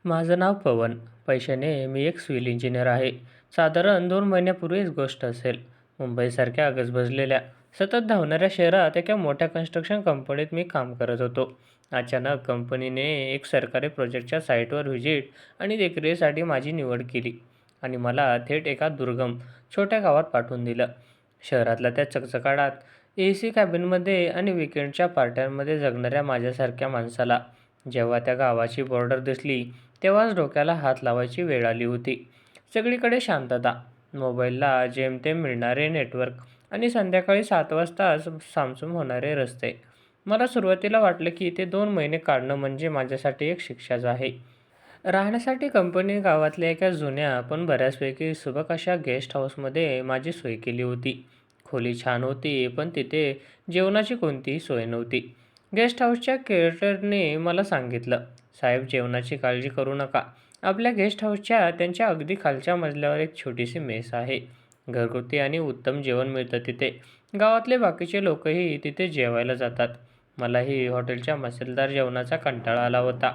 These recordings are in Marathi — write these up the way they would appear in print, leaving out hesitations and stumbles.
माझं नाव पवन. पैशाने मी एक सिव्हिल इंजिनियर आहे. साधारण 2 महिन्यापूर्वीच गोष्ट असेल. मुंबईसारख्या गजबजलेल्या, सतत धावणाऱ्या शहरात एका मोठ्या कन्स्ट्रक्शन कंपनीत मी काम करत होतो. अचानक कंपनीने एक सरकारी प्रोजेक्टच्या साईटवर व्हिजिट आणि देखरेखीसाठी माझी निवड केली आणि मला थेट एका दुर्गम, छोट्या गावात पाठवून दिलं. शहरातल्या त्या चकचकाटात, AC कॅबिनमध्ये आणि वीकेंडच्या पार्ट्यांमध्ये जगणाऱ्या माझ्यासारख्या माणसाला जेव्हा त्या गावाची बॉर्डर दिसली, तेव्हाच डोक्याला हात लावायची वेळ आली होती. सगळीकडे शांतता, मोबाईलला जेमतेम मिळणारे नेटवर्क आणि संध्याकाळी 7 वाजता सामसूम होणारे रस्ते. मला सुरुवातीला वाटलं की ते 2 महिने काढणं म्हणजे माझ्यासाठी एक शिक्षाच आहे. राहण्यासाठी कंपनी गावातल्या एका जुन्या पण बऱ्याचपैकी सुबक अशा गेस्ट हाऊसमध्ये माझी सोय केली होती. खोली छान होती, पण तिथे जेवणाची कोणतीही सोय नव्हती. गेस्ट हाऊसच्या केअरटेकरने मला सांगितलं, "साहेब, जेवणाची काळजी करू नका. आपल्या गेस्ट हाऊसच्या त्यांच्या अगदी खालच्या मजल्यावर एक छोटीशी मेस आहे. घरगुती आणि उत्तम जेवण मिळतं तिथे. गावातले बाकीचे लोकही तिथे जेवायला जातात." मलाही हॉटेलच्या मसालेदार जेवणाचा कंटाळा आला होता.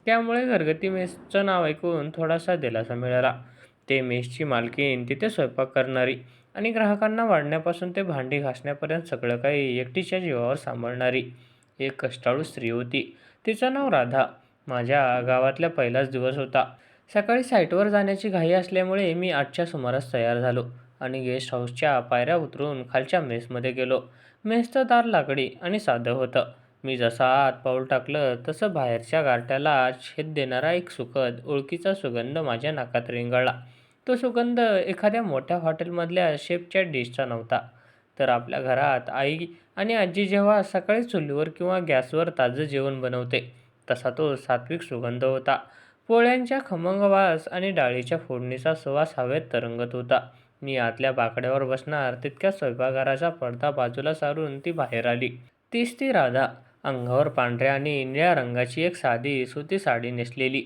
त्यामुळे घरगुती मेसचं नाव ऐकून थोडासा दिलासा मिळाला. ते मेसची मालकीण, तिथे स्वयंपाक करणारी आणि ग्राहकांना वाढण्यापासून ते भांडी घासण्यापर्यंत सगळं काही एकटीच्या जीवावर सांभाळणारी एक कष्टाळू स्त्री होती. तिचं नाव राधा. माझ्या गावातला पहिलाच दिवस होता. सकाळी साईटवर जाण्याची घाई असल्यामुळे मी 8च्या सुमारास तयार झालो आणि गेस्ट हाऊसच्या पायऱ्या उतरून खालच्या मेसमध्ये गेलो. मेसचं दार लाकडी आणि साधं होतं. मी जसं आत पाऊल टाकलं तसं बाहेरच्या गारठ्याला छेद देणारा एक सुखद, ओळखीचा सुगंध माझ्या नाकात रेंगाळला. तो सुगंध एखाद्या मोठ्या हॉटेलमधल्या शेफच्या डिशचा नव्हता, तर आपल्या घरात आई आणि आजी जेव्हा सकाळी चुलीवर किंवा गॅसवर ताजं जेवण बनवते, तसा तो सात्विक सुगंध होता. पोळ्यांच्या खमंग वास आणि डाळीच्या फोडणीचा सुवास हवेत तरंगत होता. मी आतल्या बाकड्यावर बसणार तितक्या स्वयंपाकघराचा पडदा बाजूला सारून ती बाहेर आली. तीच ती राधा. अंगावर पांढऱ्या आणि निळ्या रंगाची एक साधी सुती साडी नेसलेली.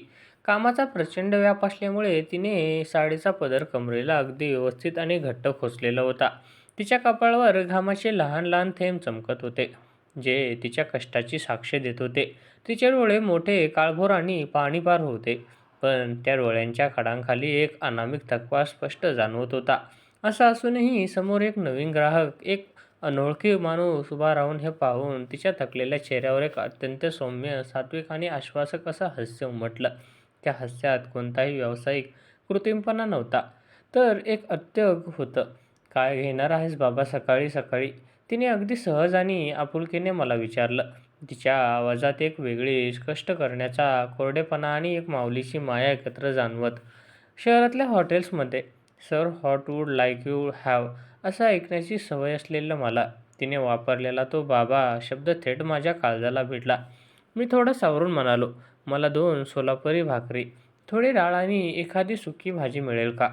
कामाचा प्रचंड व्याप असल्यामुळे तिने साडीचा पदर कमरेला अगदी व्यवस्थित आणि घट्ट खोचलेला होता. तिच्या कपाळावर घामाचे लहान लहान थेंब चमकत होते, जे तिच्या कष्टाची साक्ष देत होते. तिचे डोळे मोठे, काळभोर आणि पाणीपार होते, पण त्या डोळ्यांच्या खडांखाली एक अनामिक थकवा स्पष्ट जाणवत होता. असं असूनही समोर एक नवीन ग्राहक, एक अनोळखी माणूस उभा राहून हे पाहून तिच्या थकलेल्या चेहऱ्यावर एक अत्यंत सौम्य, सात्विक आणि आश्वासक असं हास्य उमटलं. त्या हास्यात कोणताही व्यावसायिक कृत्रिमपणा नव्हता, तर एक अत्यग होतं. "काय घेणार आहेस बाबा सकाळी सकाळी?" तिने अगदी सहज आणि आपुलकीने मला विचारलं. तिच्या आवाजात एक वेगळीच कष्ट करण्याचा कोरडेपणा आणि एक माऊलीची माया एकत्र जाणवत. शहरातल्या हॉटेल्समध्ये "sir, what would like you have" असं ऐकण्याची सवय असलेलं मला तिने वापरलेला तो बाबा शब्द थेट माझ्या काळजाला भिडला. मी थोडं सावरून म्हणालो, "मला 2 सोलापुरी भाकरी, थोडी डाळ आणि एखादी सुकी भाजी मिळेल का?"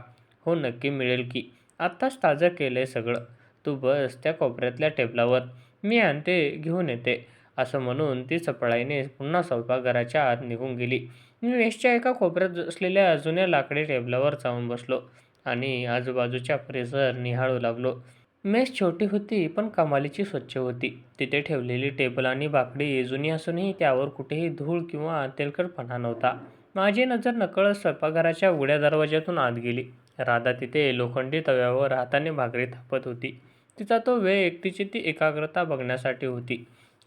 "हो, नक्की मिळेल की. आत्ताच ताजं केलंय सगळं. तू बस त्या कोपऱ्यातल्या टेबलावर. मी आणते, घेऊन येते." असं म्हणून ती चपळाईने पुन्हा स्वयंपाकघराच्या आत निघून गेली. मी मेसच्या एका कोपऱ्यात असलेल्या जुन्या लाकडी टेबलावर जाऊन बसलो आणि आजूबाजूचा परिसर निहाळू लागलो. मेस छोटी होती, पण कमालीची स्वच्छ होती. तिथे ठेवलेली टेबल आणि बाकडी जुनी असूनही त्यावर कुठेही धूळ किंवा तेलकटपणा नव्हता. माझी नजर नकळत स्वयंपाकघराच्या उघड्या दरवाजातून आत गेली. राधा तिथे लोखंडी तव्यावर हाताने भाकरी थापत होती. तिचा तो वेग, तिची ती एकाग्रता बघण्यासाठी होती.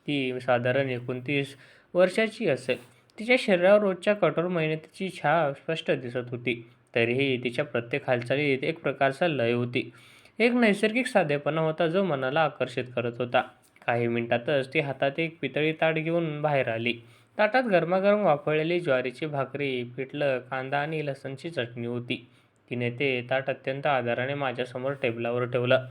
ती साधारण 29 वर्षाची असेल. तिच्या शरीरावर रोजच्या कठोर मेहनतीची छाप स्पष्ट दिसत होती. तरीही तिच्या प्रत्येक हालचालीत एक प्रकारचा लय होती. एक नैसर्गिक साधेपणा होता जो मनाला आकर्षित करत होता. काही मिनिटातच ती हातात एक पितळी ताट घेऊन बाहेर आली. ताटात गरमागरम वाफळलेली ज्वारीची भाकरी, पिठलं, कांदा आणि लसूणची चटणी होती. तिने ते ताट अत्यंत आदराने माझ्यासमोर टेबलावर ठेवलं.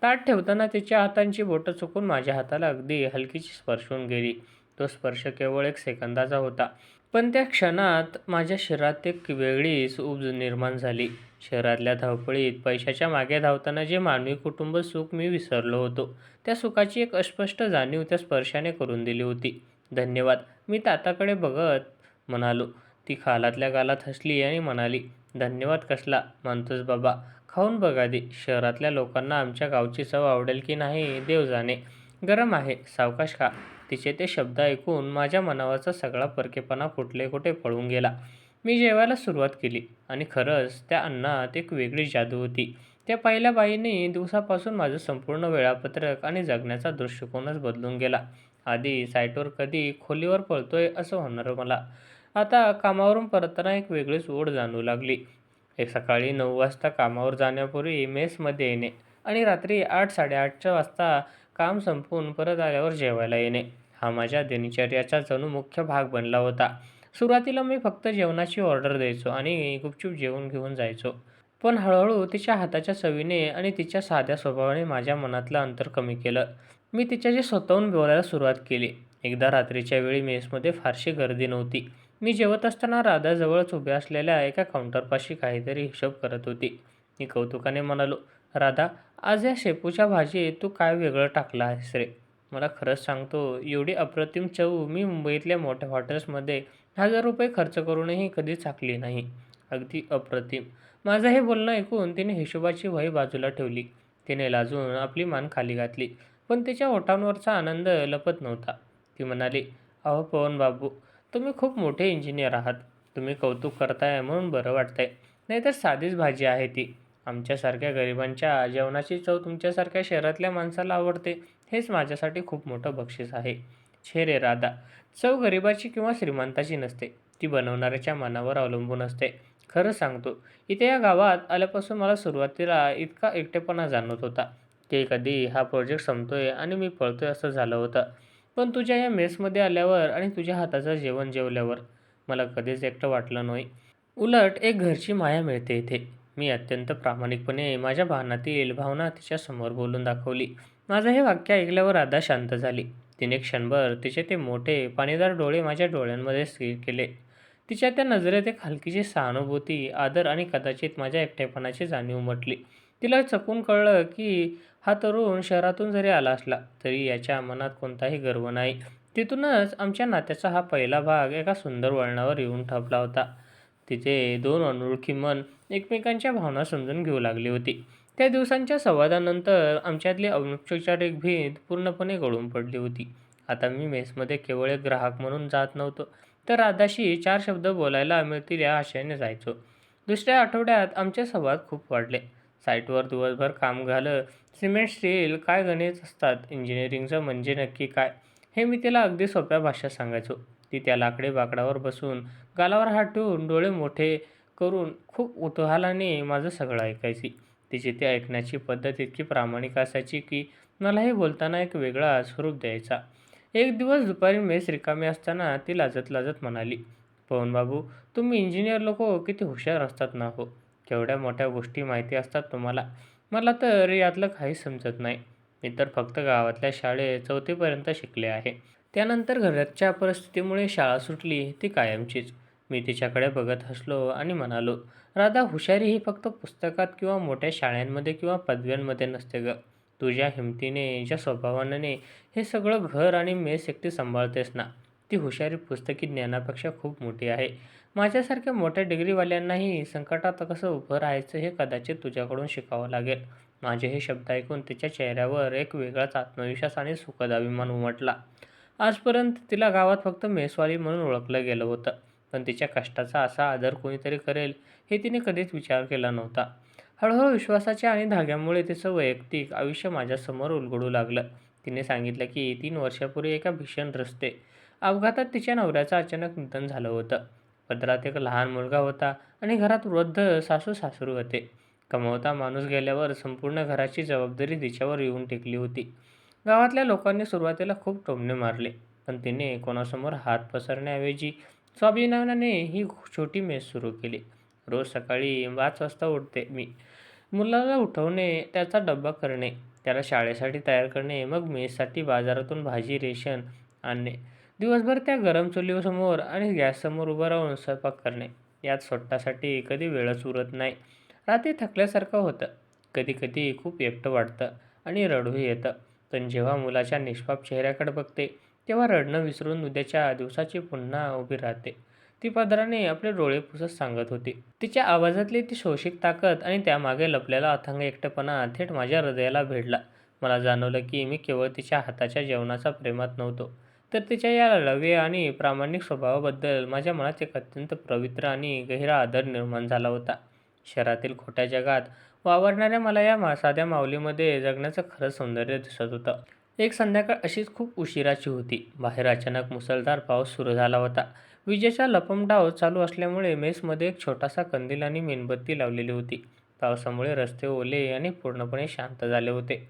ताट ठेवताना तिच्या हातांची बोटं चुकून माझ्या हाताला अगदी हलकीशी स्पर्शून गेली. तो स्पर्श केवळ 1 सेकंदाचा होता, पण त्या क्षणात माझ्या शरीरात एक वेगळीच ऊब निर्माण झाली. शहरातल्या धावपळीत पैशाच्या मागे धावताना जे मानवी कुटुंब सुख मी विसरलो होतो, त्या सुखाची एक अस्पष्ट जाणीव त्या स्पर्शाने करून दिली होती. "धन्यवाद," मी ताटाकडे बघत म्हणालो. ती गालातल्या गालात हसली आणि म्हणाली, "धन्यवाद कसला, मानतोस बाबा. खाऊन बघ आधी. शहरातल्या लोकांना आमच्या गावची चव आवडेल की नाही देव जाणे. गरम आहे, सावकाश खा." तिचे ते शब्द ऐकून माझ्या मनावरचा सगळा परकेपणा कुठले कुठे पळून गेला. मी जेवायला सुरुवात केली आणि खरंच त्या अन्नात एक वेगळी जादू होती. त्या पहिल्या बाईने दिवसापासून माझं संपूर्ण वेळापत्रक आणि जगण्याचा दृष्टिकोनच बदलून गेला. आधी साईटवर कधी खोलीवर पळतोय असं होणारं मला, आता कामावरून परतताना एक वेगळीच ओढ जाणवू लागली. एक सकाळी 9 वाजता कामावर जाण्यापूर्वी मेसमध्ये येणे आणि रात्री 8-8:30 वाजता काम संपवून परत आल्यावर जेवायला येणे, हा माझ्या दिनचर्याचा जणू मुख्य भाग बनला होता. सुरुवातीला मी फक्त जेवणाची ऑर्डर द्यायचो आणि गुपचूप जेवून घेऊन जायचो. पण हळूहळू तिच्या हाताच्या चवीने आणि तिच्या साध्या स्वभावाने माझ्या मनातलं अंतर कमी केलं. मी तिच्याशी स्वतःहून बोलायला सुरुवात केली. एकदा रात्रीच्या वेळी मेसमध्ये फारशी गर्दी नव्हती. मी जेवत असताना राधा जवळच उभ्या असलेल्या एका काउंटरपाशी काहीतरी हिशोब करत होती. मी कौतुकाने म्हणालो, "राधा, आज या शेपूच्या भाजीत तू काय वेगळं टाकलं आहेस रे? मला खरंच सांगतो, एवढी अप्रतिम चव मी मुंबईतल्या मोठ्या हॉटेल्समध्ये ₹1000 खर्च करूनही कधी चाखली नाही. अगदी अप्रतिम." माझं हे बोलणं ऐकून तिने हिशोबाची वही बाजूला ठेवली. तिने लाजून आपली मान खाली घातली. पण तिच्या ओठांवरचा आनंद लपत नव्हता. ती म्हणाली, "अहो पवन बाबू, तुम्ही खूप मोठे इंजिनियर आहात. तुम्ही कौतुक करताय म्हणून बरं वाटतंय. नाहीतर साधीच भाजी आहे ती. आमच्यासारख्या गरिबांच्या जेवणाची चव तुमच्यासारख्या शहरातल्या माणसाला आवडते, हेच माझ्यासाठी खूप मोठं बक्षीस आहे." "छे रे राधा, चव गरिबाची किंवा श्रीमंताची नसते. ती बनवणाऱ्याच्या मनावर अवलंबून असते. खरं सांगतो, इथे या गावात आल्यापासून मला सुरुवातीला इतका एकटेपणा जाणवत होता, की कधी हा प्रोजेक्ट संपतोय आणि मी पळतोय असं झालं होतं. पण तुझ्या या मेसमध्ये आल्यावर आणि तुझ्या हाताचं जेवण जेवल्यावर मला कधीच एकटं वाटलं नाही. उलट एक घरची माया मिळते इथे." मी अत्यंत प्रामाणिकपणे माझ्या भावनातील भावना तिच्यासमोर बोलून दाखवली. माझं हे वाक्य ऐकल्यावर राधा शांत झाली. तिने क्षणभर तिचे ते मोठे पाणीदार डोळे माझ्या डोळ्यांमध्ये स्थिर केले. तिच्या त्या नजरेत एक हलकीशी सहानुभूती, आदर आणि कदाचित माझ्या एकटेपणाची जाणीव उमटली. तिला चकून कळलं की हा तरुण शहरातून जरी आला असला, तरी याच्या मनात कोणताही गर्व नाही. तिथूनच आमच्या नात्याचा हा पहिला भाग एका सुंदर वळणावर येऊन ठपला होता. तिचे दोन अनोळखी मन एकमेकांच्या भावना समजून घेऊ लागली होती. त्या दिवसांच्या संवादानंतर आमच्यातली अनौपचारिक भीत पूर्णपणे गळून पडली होती. आता मी मेसमध्ये केवळ एक ग्राहक म्हणून जात नव्हतो, तर राधाशी 4 शब्द बोलायला मिळतील या आशेने जायचो. दुसऱ्या आठवड्यात आमचे संवाद खूप वाढले. साईटवर दिवसभर काम झालं. सिमेंट, स्टील काय गणित असतात, इंजिनिअरिंगचं म्हणजे नक्की काय, हे मी तिला अगदी सोप्या भाषेत सांगायचो. ती त्या लाकडी बाकडावर बसून गालावर हात ठेवून डोळे मोठे करून खूप कुतूहलाने माझं सगळं ऐकायची. तिची ती ऐकण्याची पद्धत इतकी प्रामाणिक असायची की मलाही बोलताना एक वेगळा स्वरूप द्यायचा. एक दिवस दुपारी मेस रिकामी असताना ती लाजत-लाजत म्हणाली, "पवन बाबू, तुम्ही इंजिनियर लोकं किती हुशार असतात ना हो. केवढ्या मोठ्या गोष्टी माहिती असतात तुम्हाला. मला तर यातलं काहीच समजत नाही. मी तर फक्त गावातल्या शाळेत 4थी शिकले आहे." त्यानंतर घरच्या परिस्थितीमुळे शाळा सुटली ती कायमचीच. मी तिच्याकडे बघत हसलो आणि म्हणालो, "राधा, हुशारी ही फक्त पुस्तकात किंवा मोठ्या शाळांमध्ये किंवा पदव्यांमध्ये नसते गं. तुझ्या हिमतीने, ज्या स्वभावाने हे सगळं घर आणि मेस एकटी सांभाळतेस ना, ती हुशारी पुस्तकी ज्ञानापेक्षा खूप मोठी आहे. माझ्यासारख्या मोठ्या डिग्रीवाल्यांनाही संकटात कसं उभं राहायचं हे कदाचित तुझ्याकडून शिकावं लागेल." माझे हे शब्द ऐकून तिच्या चेहऱ्यावर एक वेगळाच आत्मविश्वास आणि सुखद अभिमान उमटला. आजपर्यंत तिला गावात फक्त मेसवाली म्हणून ओळखलं गेलं होतं, पण तिच्या कष्टाचा असा आदर कोणीतरी करेल हे तिने कधीच विचार केला नव्हता. हळूहळू विश्वासाच्या आणि धाग्यामुळे तिचं वैयक्तिक आयुष्य माझ्यासमोर उलगडू लागलं. तिने सांगितलं की 3 वर्षापूर्वी एका भीषण रस्ते अपघातात तिच्या नवऱ्याचं अचानक निधन झालं होतं. पदरात एक लहान मुलगा होता आणि घरात वृद्ध सासू-सासरे होते. कमावता माणूस गेल्यावर संपूर्ण घराची जबाबदारी तिच्यावर येऊन टेकली होती. गावातल्या लोकांनी सुरुवातीला खूप टोमणे मारले, पण तिने कोणासमोर हात पसरण्याऐवजी स्वाभिमानाने ही छोटी मेस सुरू केली. रोज सकाळी 5 वाजता उठते मी. मुलाला उठवणे, त्याचा डब्बा करणे, त्याला शाळेसाठी तयार करणे, मग मेससाठी बाजारातून भाजी, रेशन आणणे. दिवसभर त्या गरम चुलीसमोर आणि गॅससमोर उभं राहून स्वयंपाक करणे. यात स्वतःसाठी कधी वेळच उरत नाही. रात्री थकल्यासारखं होतं. कधी-कधी खूप एकटं वाटतं आणि रडूही येतं. पण जेव्हा मुलाच्या निष्पाप चेहऱ्याकडे बघते, तेव्हा रडणं विसरून उद्याच्या दिवसाची पुन्हा उभी राहते. ती पदराने आपले डोळे पुसत सांगत होती. तिच्या आवाजातली ती शोषित ताकद आणि त्यामागे लपलेला अथांग एकटेपणा थेट माझ्या हृदयाला भिडला. मला जाणवलं की मी केवळ तिच्या हाताच्या जेवणाच्या प्रेमात नव्हतो, तर तिच्या या लढवे आणि प्रामाणिक स्वभावाबद्दल माझ्या मनात एक अत्यंत पवित्र आणि गहिरा आदर निर्माण झाला होता. शहरातील खोट्या जगात वावरणाऱ्या मला या साध्या माऊलीमध्ये जगण्याचं खरं सौंदर्य दिसत होतं. एक संध्याकाळ अशीच खूप उशिराची होती. बाहेर अचानक मुसळधार पाऊस सुरू झाला होता. विजेचा लपंडाव चालू असल्यामुळे मेसमध्ये एक छोटासा कंदील आणि मेणबत्ती लावलेली होती. पावसामुळे रस्ते ओले आणि पूर्णपणे शांत झाले होते.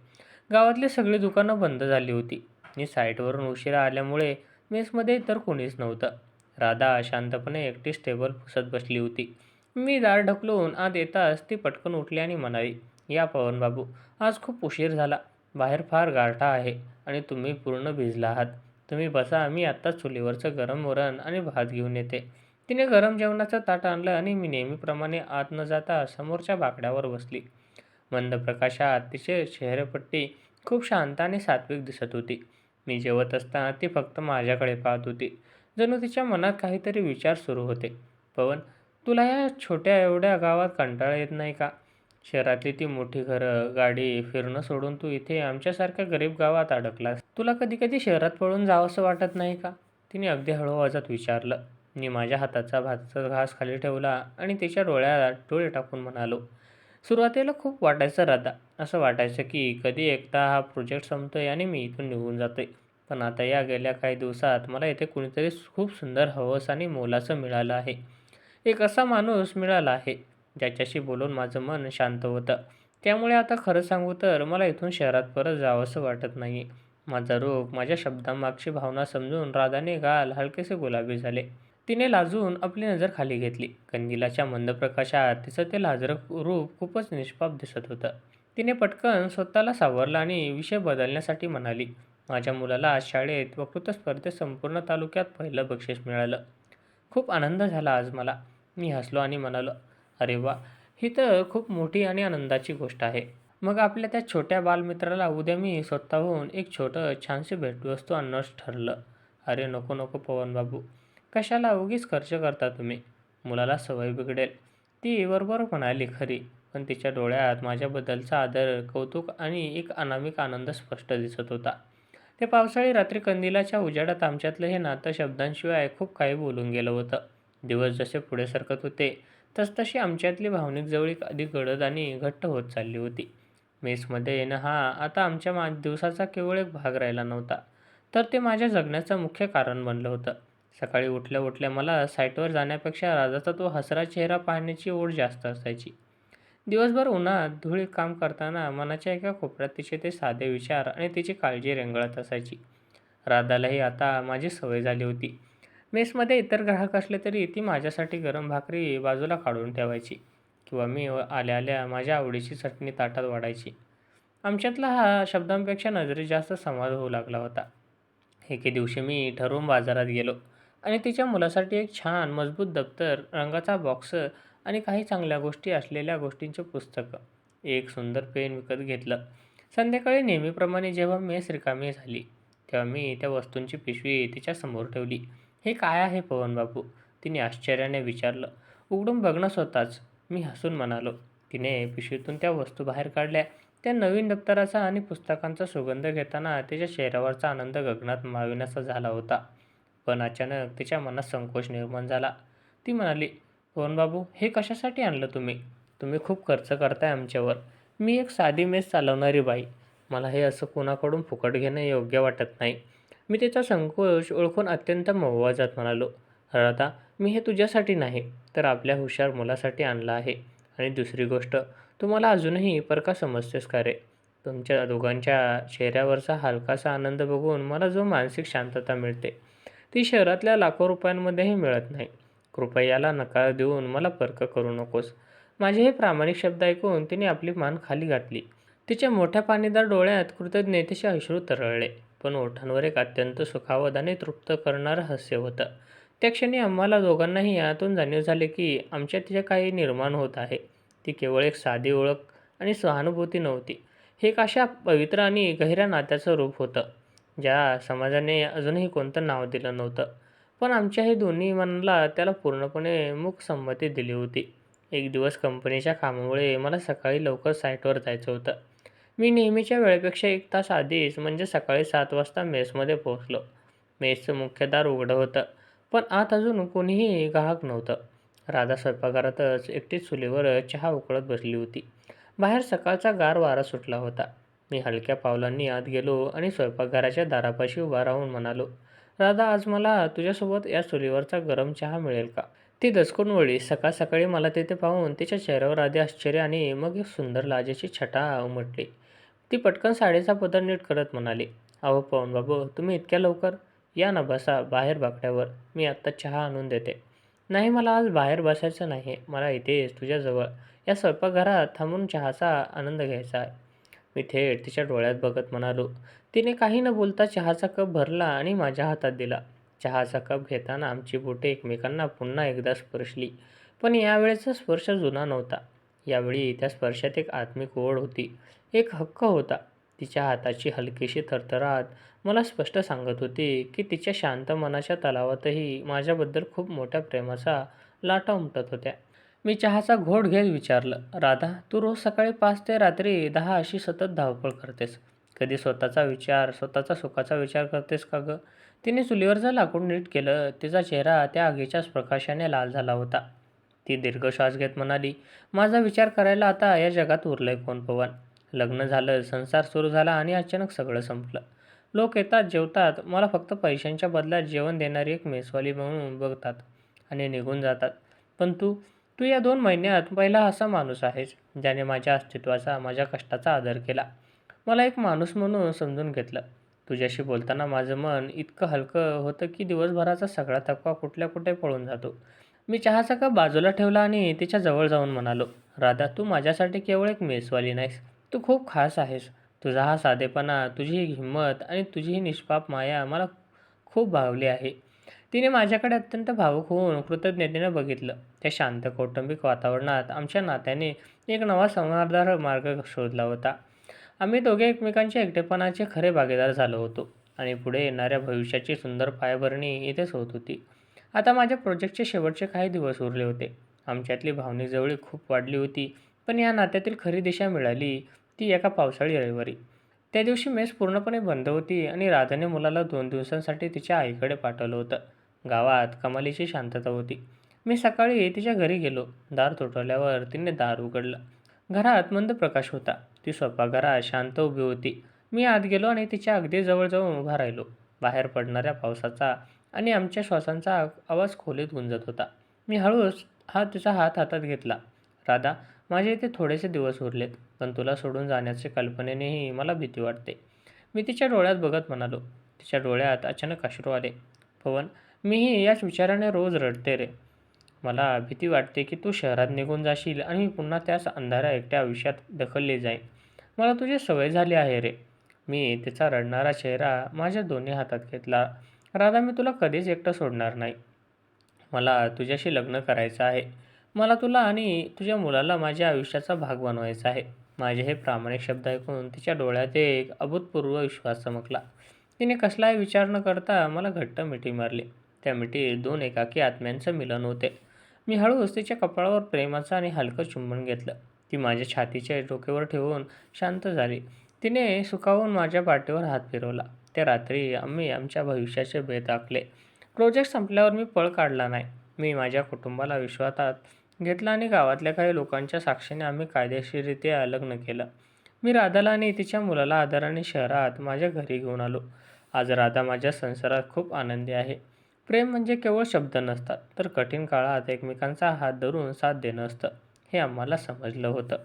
गावातली सगळी दुकानं बंद झाली होती. मी साईटवरून उशिरा आल्यामुळे मेसमध्ये इतर कोणीच नव्हतं. राधा शांतपणे एकटीच टेबल पुसत बसली होती. मी दार ढकलून आत येताच ती पटकन उठली आणि म्हणाली, "या पवनबाबू, आज खूप उशीर झाला. बाहेर फार गारठा आहे आणि तुम्ही पूर्ण भिजला आहात. तुम्ही बसा, मी आत्ताच चुलीवरचं गरम वरण आणि भात घेऊन येते." तिने गरम जेवणाचं ताट आणलं आणि मी नेहमीप्रमाणे आत न जाता समोरच्या बाकड्यावर बसली. मंद प्रकाशात तिची चेहरेपट्टी खूप शांत आणि सात्विक दिसत होती. मी जेवत असताना ती फक्त माझ्याकडे पाहत होती. जणू तिच्या मनात काहीतरी विचार सुरू होते. "पवन, तुला या छोट्या एवढ्या गावात कंटाळा येत नाही का? शहरातली ती मोठी घरं, गाडी, फिरणं सोडून तू इथे आमच्यासारख्या गरीब गावात अडकलास. तुला कधी-कधी शहरात पळून जावंसं वाटत नाही का?" तिने अगदी हळू आवाजात विचारलं. मी माझ्या हाताचा भाताचा घास खाली ठेवला आणि तिच्या डोळ्यात डोळे टाकून म्हणालो, "सुरुवातीला खूप वाटायचं राधा. असं वाटायचं की कधी एकदा हा प्रोजेक्ट संपतोय आणि मी इथून निघून जातोय. पण आता या गेल्या काही दिवसात मला इथे कुणीतरी खूप सुंदर, हवस आणि मोलाचं मिळालं आहे. एक असा माणूस मिळाला आहे, ज्याच्याशी बोलून माझं मन शांत होतं. त्यामुळे आता खरं सांगू तर मला इथून शहरात परत जावंसं वाटत नाही." माझा रूप, माझ्या शब्दांमागची भावना समजून राधाने गाल हलकेसे गुलाबी झाले. तिने लाजून आपली नजर खाली घेतली. कंदिलाच्या मंद प्रकाशात तिचं ते लाजरं रूप खूपच निष्पाप दिसत होतं. तिने पटकन स्वतःला सावरलं आणि विषय बदलण्यासाठी म्हणाली, "माझ्या मुलाला आज शाळेत वक्तृत्व स्पर्धेत संपूर्ण तालुक्यात पहिलं बक्षीस मिळालं. खूप आनंद झाला आज मला." मी हसलो आणि म्हणालो, "अरे वा, ही तर खूप मोठी आणि आनंदाची गोष्ट आहे. मग आपल्या त्या छोट्या बालमित्राला उद्या मी स्वतःहून एक छोटं छानशी भेटवस्तू आणणंच ठरलं." "अरे नको नको पवनबाबू, कशाला उगीच खर्च करता तुम्ही. मुलाला सवय बिघडेल." ती बरोबर म्हणाली खरी, पण तिच्या डोळ्यात माझ्याबद्दलचा आदर, कौतुक आणि एक अनामिक आनंद स्पष्ट दिसत होता. त्या पावसाळी रात्री कंदिलाच्या उजेडात आमच्यातलं हे नातं शब्दांशिवाय खूप काही बोलून गेलं होतं. दिवस जसे पुढे सरकत होते, तसतशी आमच्यातली भावनिक जवळीक अधिक गडद आणि घट्ट होत चालली होती. मेसमध्ये येणं हा आता आमच्या दिवसाचा केवळ एक भाग राहिला नव्हता, तर ते माझ्या जगण्याचं मुख्य कारण बनलं होतं. सकाळी उठल्या उठल्या मला साईटवर जाण्यापेक्षा राजाचा तो हसरा चेहरा पाहण्याची ओढ जास्त असायची. दिवसभर उन्हात धुळीत काम करताना मनाच्या एका कोपऱ्यात तिचे ते साधे विचार आणि तिची काळजी रेंगाळत असायची. राधालाही आता माझी सवय झाली होती. मेसमध्ये इतर ग्राहक असले तरी ती माझ्यासाठी गरम भाकरी बाजूला काढून ठेवायची किंवा मी आल्या आल्या माझ्या आवडीची चटणी ताटात वाढायची. आमच्यातला हा शब्दांपेक्षा नजरेत जास्त संवाद होऊ लागला होता. एके दिवशी मी ठरवून बाजारात गेलो आणि तिच्या मुलासाठी एक छान मजबूत दप्तर, रंगाचा बॉक्स आणि काही चांगल्या गोष्टी असलेल्या गोष्टींचे पुस्तकं, एक सुंदर पेन विकत घेतलं. संध्याकाळी नेहमीप्रमाणे जेव्हा मेस रिकामी झाली, तेव्हा मी त्या वस्तूंची पिशवी तिच्यासमोर ठेवली. "हे काय आहे पवनबाबू?" तिने आश्चर्याने विचारलं. "उघडून बघ ना स्वतःच." मी हसून म्हणालो. तिने पिशवीतून त्या वस्तू बाहेर काढल्या. त्या नवीन दप्तराचा आणि पुस्तकांचा सुगंध घेताना तिच्या चेहऱ्यावरचा आनंद गगनात मावेनासा झाला होता. पण अचानक तिच्या मनात संकोच निर्माण झाला. ती म्हणाली, "पवनबाबू, हे कशासाठी आणलं तुम्ही? तुम्ही खूप खर्च करताय आमच्यावर. मी एक साधी मेस चालवणारी बाई. मला हे असं कोणाकडून फुकट घेणं योग्य वाटत नाही." मी तिचा संकोच ओळखून अत्यंत मौवाजात म्हणालो, "राधा, मी हे तुझ्यासाठी नाही, तर आपल्या हुशार मुलासाठी आणलं आहे. आणि दुसरी गोष्ट, तू मला अजूनही परका समजतेस का रे? तुमच्या दोघांच्या चेहऱ्यावरचा हलकासा आनंद बघून मला जो मानसिक शांतता मिळते, ती शहरातल्या लाखो रुपयांमध्येही मिळत नाही. कृपया याला नकार देऊन मला परक करू नकोस." माझे हे प्रामाणिक शब्द ऐकून तिने आपली मान खाली घातली. तिच्या मोठ्या पाणीदार डोळ्यात कृतज्ञतेचे अश्रू तरळले, पण ओठांवर एक अत्यंत सुखावद आणि तृप्त करणारं हास्य होतं. त्या क्षणी आम्हाला दोघांनाही यातून जाणीव झाली की आमच्यात जे काही निर्माण होत आहे, ती केवळ एक साधी ओळख आणि सहानुभूती नव्हती. हे एक अशा पवित्र आणि गहिऱ्या नात्याचं रूप होतं, ज्या समाजाने अजूनही कोणतं नाव दिलं नव्हतं. पण आमच्या हे दोन्ही मनाला त्याला पूर्णपणे मूकसंमती दिली होती. एक दिवस कंपनीच्या कामामुळे मला सकाळी लवकर साईटवर जायचं होतं. मी नेहमीच्या वेळेपेक्षा 1 तास आधीच म्हणजे सकाळी 7 वाजता मेसमध्ये पोहोचलो. मेसचं मुख्य दार उघडं होतं, पण आत अजून कोणीही ग्राहक नव्हतं. राधा स्वयंपाकघरातच एकटीच चुलीवर चहा उकळत बसली होती. बाहेर सकाळचा गार वारा सुटला होता. मी हलक्या पावलांनी आत गेलो आणि स्वयंपाकघराच्या दारापाशी उभा राहून म्हणालो, "राधा, आज मला तुझ्यासोबत या चुलीवरचा गरम चहा मिळेल का?" ती दचकून वळली. सकाळ सकाळी मला तिथे पाहून तिच्या चेहऱ्यावर आधी आश्चर्य आणि मग एक सुंदर लाजेची छटा उमटली. ती पटकन साडीचा पदर नीट करत म्हणाली, "अहो पवनबाबू, तुम्ही इतक्या लवकर? या ना, बसा बाहेर बाकड्यावर. मी आत्ता चहा आणून देते." "नाही, मला आज बाहेर बसायचं नाही. मला इथेच तुझ्याजवळ या स्वयंपाकघरात थांबून चहाचा आनंद घ्यायचा आहे." मी थेट तिच्या डोळ्यात बघत म्हणालो. तिने काही न बोलता चहाचा कप भरला आणि माझ्या हातात दिला. चहाचा कप घेताना आमची बोटे एकमेकांना पुन्हा एकदा स्पर्शली. पण यावेळेचा स्पर्श जुना नव्हता. यावेळी त्या स्पर्शात एक आत्मिक ओढ होती, एक हक्क होता. तिच्या हाताची हलकीशी थरथराट मला स्पष्ट सांगत होती की तिच्या शांत मनाच्या तलावातही माझ्याबद्दल खूप मोठ्या प्रेमाचा लाटा उमटत होत्या. मी चहाचा घोट घेत विचारलं, "राधा, तू रोज सकाळी 5 ते रात्री 10 अशी सतत धावपळ करतेस. कधी स्वतःचा सुखाचा विचार करतेस का गं?" तिने चुलीवरचं लाकूड नीट केलं. तिचा चेहरा त्या आगीच्याच प्रकाशाने लाल झाला होता. ती दीर्घ श्वास घेत म्हणाली, "माझा विचार करायला आता या जगात उरलंय कोण पवन? लग्न झालं, संसार सुरू झाला आणि अचानक सगळं संपलं. लोक येतात, जेवतात, मला फक्त पैशांच्या बदल्यात जेवण देणारी एक मेसवाली म्हणून बघतात आणि निघून जातात. पण तू तू या 2 महिन्यात पहिला असा माणूस आहेस, ज्याने माझ्या अस्तित्वाचा, माझ्या कष्टाचा आदर केला. मला एक माणूस म्हणून समजून घेतलं. तुझ्याशी बोलताना माझं मन इतकं हलकं होतं की दिवसभराचा सगळा थकवा कुठल्या कुठे पळून जातो." मी चहाचा कप बाजूला ठेवला आणि तिच्या जवळ जाऊन म्हणालो, "राधा, तू माझ्यासाठी केवळ एक मेसवाली नाहीस. तू खूप खास आहेस. तुझा हा साधेपणा, तुझी ही हिंमत आणि तुझी ही निष्पाप माया मला खूप भावली आहे." तिने माझ्याकडे अत्यंत भावूक होऊन कृतज्ञतेने बघितलं. त्या शांत कौटुंबिक वातावरणात आमच्या नात्याने एक नवा संवादार्ह मार्ग शोधला होता. आम्ही दोघे एकमेकांच्या एकटेपणाचे खरे भागीदार झालो होतो आणि पुढे येणाऱ्या भविष्याची सुंदर पायाभरणी इथेच होत होती. आता माझ्या प्रोजेक्टचे शेवटचे काही दिवस उरले होते. आमच्यातली भावनिक जवळीक खूप वाढली होती. पण या नात्यातील खरी दिशा मिळाली ती एका पावसाळी रविवारी. त्या दिवशी मेस पूर्णपणे बंद होती आणि राधाने मुलाला 2 दिवसांसाठी तिच्या आईकडे पाठवलं होतं. गावात कमालीची शांतता होती. मी सकाळी तिच्या घरी गेलो. दार ठोठावल्यावर तिने दार उघडलं. घरात मंद प्रकाश होता. ती स्वयंपाकघरात शांत उभी होती. मी आत गेलो आणि तिच्या अगदी जवळ जाऊन उभा राहिलो. बाहेर पडणाऱ्या पावसाचा आणि आमच्या श्वासांचा आवाज खोलीत गुंजत होता. मी हळूच तिचा हात हातात घेतला. "राधा, माझे इथे थोडेसे दिवस उरलेत, पण तुला सोडून जाण्याच्या कल्पनेनेही मला भीती वाटते." मी तिच्या डोळ्यात बघत म्हणालो. तिच्या डोळ्यात अचानक अश्रू आले. "पवन, मीही याच विचाराने रोज रडते रे. मला भीती वाटते की तू शहरात निघून जाशील आणि मी पुन्हा त्याच अंधाऱ्या एकट्या आयुष्यात ढकलली जाईन. मला तुझी सवय झाली आहे रे." मी तिचा रडणारा चेहरा माझ्या दोन्ही हातात घेतला. "राधा, मी तुला कधीच एकटं सोडणार नाही. मला तुझ्याशी लग्न करायचं आहे. मला तुला आणि तुझ्या मुलाला माझ्या आयुष्याचा भाग बनवायचा आहे." माझे हे प्रामाणिक शब्द ऐकून तिच्या डोळ्यात एक अभूतपूर्व विश्वास चमकला. तिने कसलाही विचार न करता मला घट्ट मिठी मारली. त्या मिठीत 2 एकाकी आत्म्यांचं मिलन होते. मी हळूच तिच्या कपाळावर प्रेमाचं आणि हलकं चुंबन घेतलं. ती माझ्या छातीच्या डोक्यावर ठेवून शांत झाली. तिने सुखावून माझ्या पाठीवर हात फिरवला. त्या रात्री आम्ही आमच्या भविष्याचे बेत आखले. प्रोजेक्ट संपल्यावर मी पळ काढला नाही. मी माझ्या कुटुंबाला विश्वासात घेतलं आणि गावातल्या काही लोकांच्या साक्षीने आम्ही कायदेशीररित्या लग्न केलं. मी राधाला आणि तिच्या मुलाला आदराने शहरात माझ्या घरी घेऊन आलो. आज राधा माझ्या संसारात खूप आनंदी आहे. प्रेम म्हणजे केवळ शब्द नसतात, तर कठीण काळात एकमेकांचा हात धरून साथ देणं असतं, हे आम्हाला समजलं होतं.